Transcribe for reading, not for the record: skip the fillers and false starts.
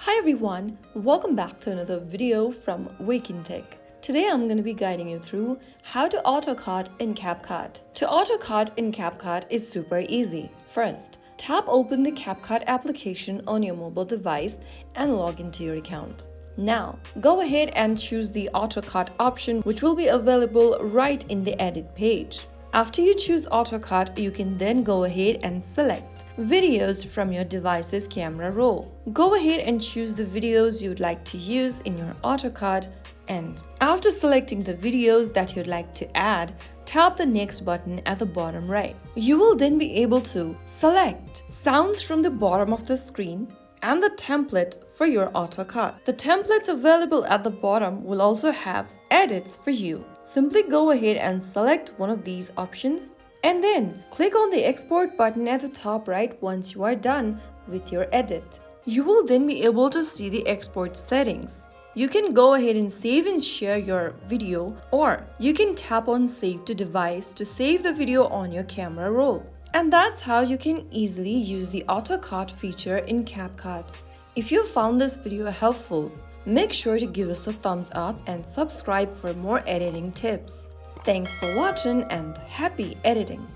Hi everyone, welcome back to another video from Wake&Tech. Today I'm going to be guiding you through how to AutoCut in CapCut. To AutoCut in CapCut is super easy. First, tap open the CapCut application on your mobile device and log into your account. Now, go ahead and choose the AutoCut option, which will be available right in the edit page. After you choose AutoCut, you can then go ahead and select videos from your device's camera roll. Go ahead and choose the videos you'd like to use in your AutoCut, and after selecting the videos that you'd like to add, tap the next button at the bottom right. You will then be able to select sounds from the bottom of the screen and the template for your AutoCut. The templates available at the bottom will also have edits for you. Simply go ahead and select one of these options and then click on the export button at the top right once you are done with your edit. You will then be able to see the export settings. You can go ahead and save and share your video, or you can tap on save to device to save the video on your camera roll. And that's how you can easily use the AutoCut feature in CapCut. If you found this video helpful, make sure to give us a thumbs up and subscribe for more editing tips. Thanks for watching and happy editing!